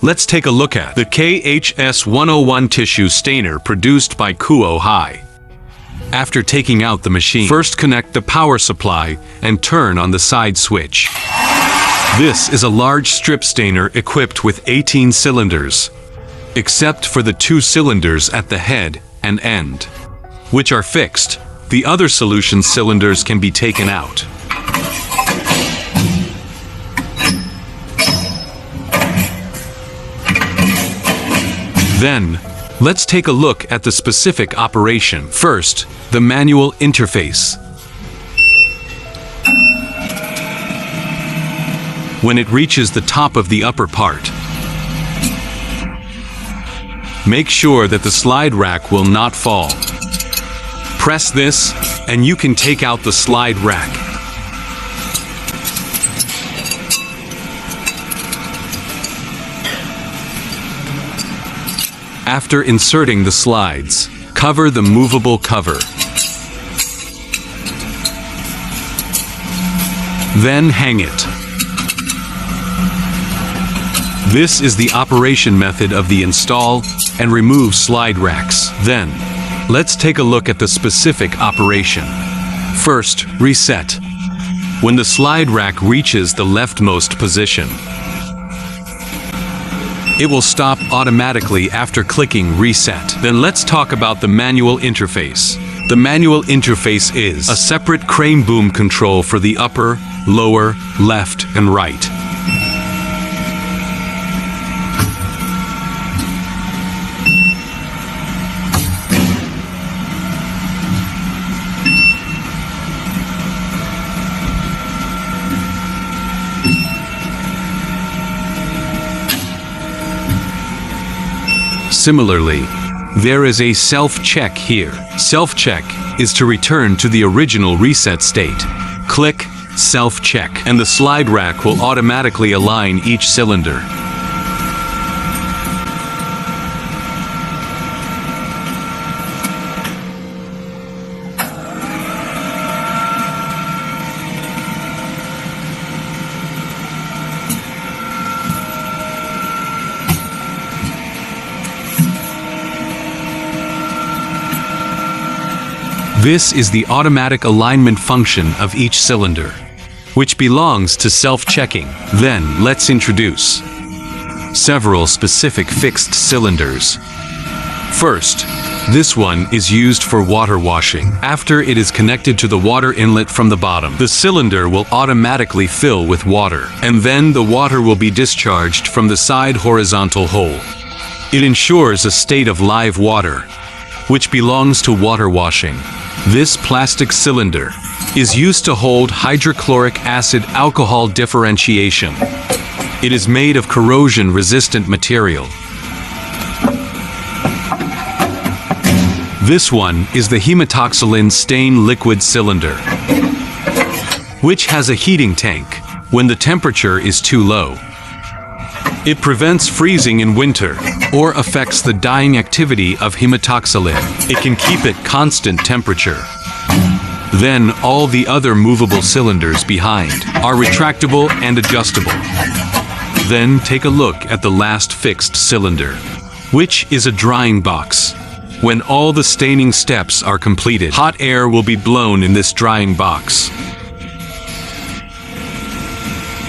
let's take a look at the KH-S101 tissue stainer produced by Kuohai. After taking out the machine, first connect the power supply and turn on the side switch. This is a large strip stainer equipped with 18 cylinders, except for the 2 cylinders at the head and end, which are fixed. The other solution cylinders can be taken out. Then, let's take a look at the specific operation. First, the manual interface. When it reaches the top of the upper part, make sure that the slide rack will not fall. Press this, and you can take out the slide rack. After inserting the slides, cover the movable cover. Then hang it. This is the operation method of the install and remove slide racks. Then, let's take a look at the specific operation. First, reset. When the slide rack reaches the leftmost position, it will stop automatically after clicking reset. Then let's talk about the manual interface. The manual interface is a separate crane boom control for the upper, lower, left, and right. Similarly, there is a self-check here. Self-check is to return to the original reset state. Click Self-check, and the slide rack will automatically align each cylinder. This is the automatic alignment function of each cylinder, which belongs to self-checking. Then let's introduce several specific fixed cylinders. First, this one is used for water washing. After it is connected to the water inlet from the bottom, the cylinder will automatically fill with water, and then the water will be discharged from the side horizontal hole. It ensures a state of live water, which belongs to water washing. This plastic cylinder is used to hold hydrochloric acid alcohol differentiation. It is made of corrosion-resistant material. This one is the hematoxylin stain liquid cylinder, which has a heating tank when the temperature is too low. It prevents freezing in winter or affects the dyeing activity of hematoxylin. It can keep it constant temperature. Then all the other movable cylinders behind are retractable and adjustable. Then take a look at the last fixed cylinder, which is a drying box. When all the staining steps are completed, hot air will be blown in this drying box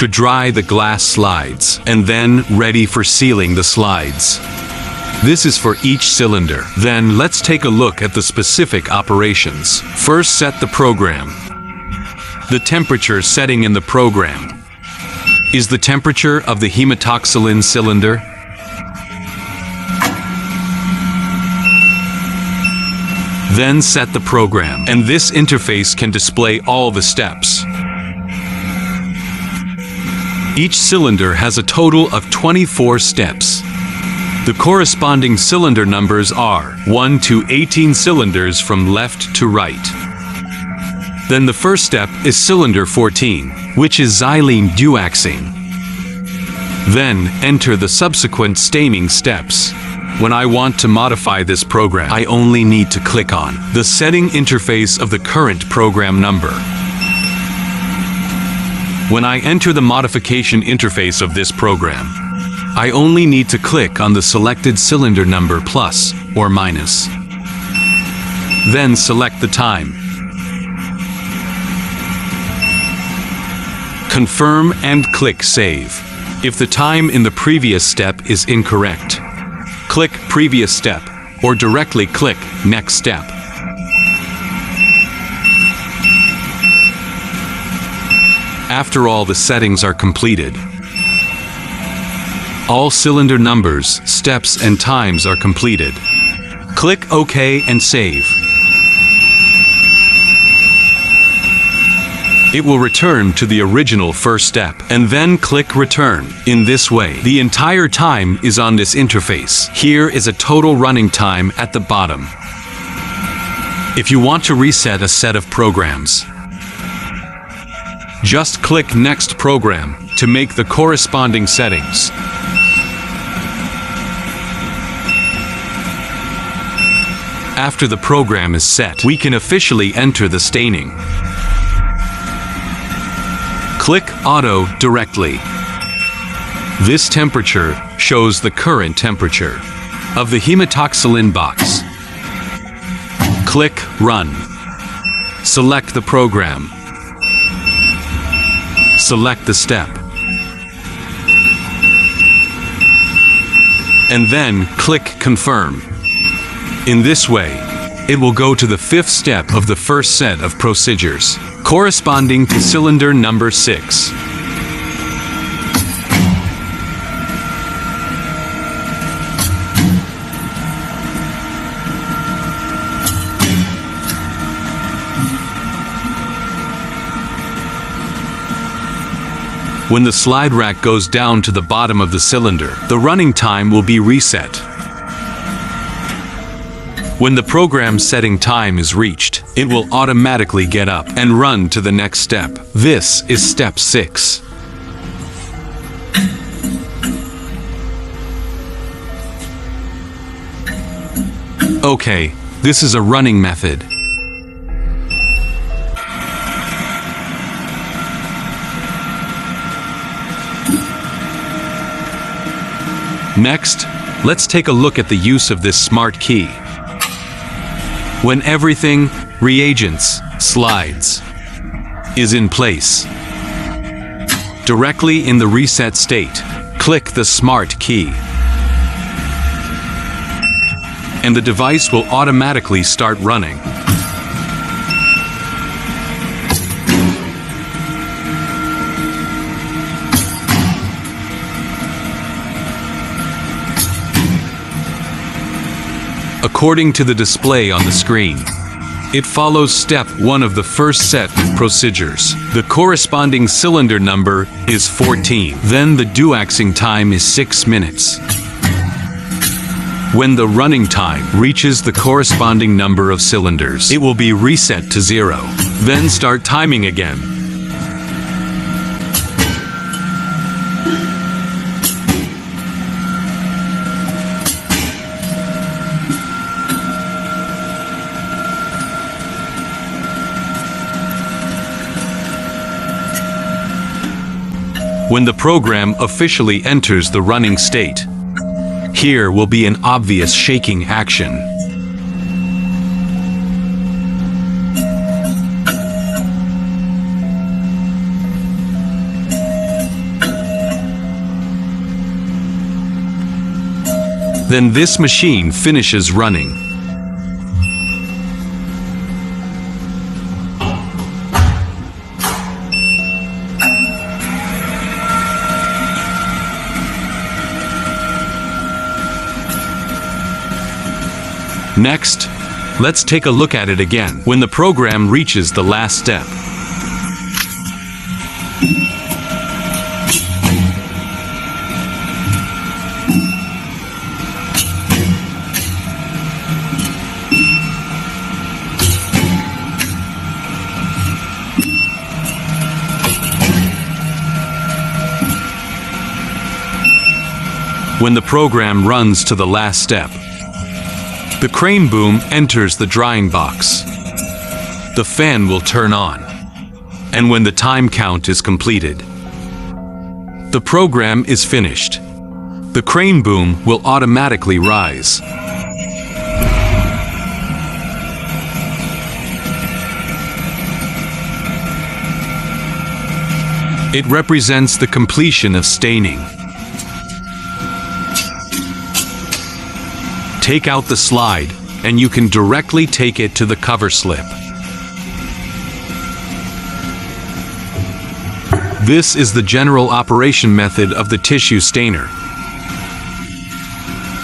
to dry the glass slides, and then ready for sealing the slides. This is for each cylinder. Then let's take a look at the specific operations. First, set the program. The temperature setting in the program is the temperature of the hematoxylin cylinder. Then set the program, and this interface can display all the steps. Each cylinder has a total of 24 steps. The corresponding cylinder numbers are 1 to 18 cylinders from left to right. Then the first step is cylinder 14, which is xylene duaxine. Then enter the subsequent staining steps. When I want to modify this program, I only need to click on the setting interface of the current program number. When I enter the modification interface of this program, I only need to click on the selected cylinder number plus or minus. Then select the time. Confirm and click Save. If the time in the previous step is incorrect, click Previous Step or directly click Next Step. After all the settings are completed, all cylinder numbers, steps, and times are completed. Click OK and save. It will return to the original first step, and then click Return. In this way, the entire time is on this interface. Here is a total running time at the bottom. If you want to reset a set of programs, just click Next Program to make the corresponding settings. After the program is set, we can officially enter the staining. Click Auto directly. This temperature shows the current temperature of the hematoxylin box. Click Run. Select the program. Select the step. And then click Confirm. In this way, it will go to the fifth step of the first set of procedures, corresponding to cylinder number 6. When the slide rack goes down to the bottom of the cylinder, the running time will be reset. When the program setting time is reached, it will automatically get up and run to the next step. This is step 6. Okay, this is a running method. Next, let's take a look at the use of this smart key. When everything, reagents, slides, is in place, directly in the reset state, click the smart key, and the device will automatically start running. According to the display on the screen, it follows step 1 of the first set of procedures. The corresponding cylinder number is 14. Then the dewaxing time is 6 minutes. When the running time reaches the corresponding number of cylinders, it will be reset to 0. Then start timing again. When the program officially enters the running state, here will be an obvious shaking action. Then this machine finishes running. Next, let's take a look at it again when the program reaches the last step. When the program runs to the last step, the crane boom enters the drying box. The fan will turn on, and when the time count is completed, the program is finished. The crane boom will automatically rise. It represents the completion of staining. Take out the slide, and you can directly take it to the cover slip. This is the general operation method of the tissue stainer.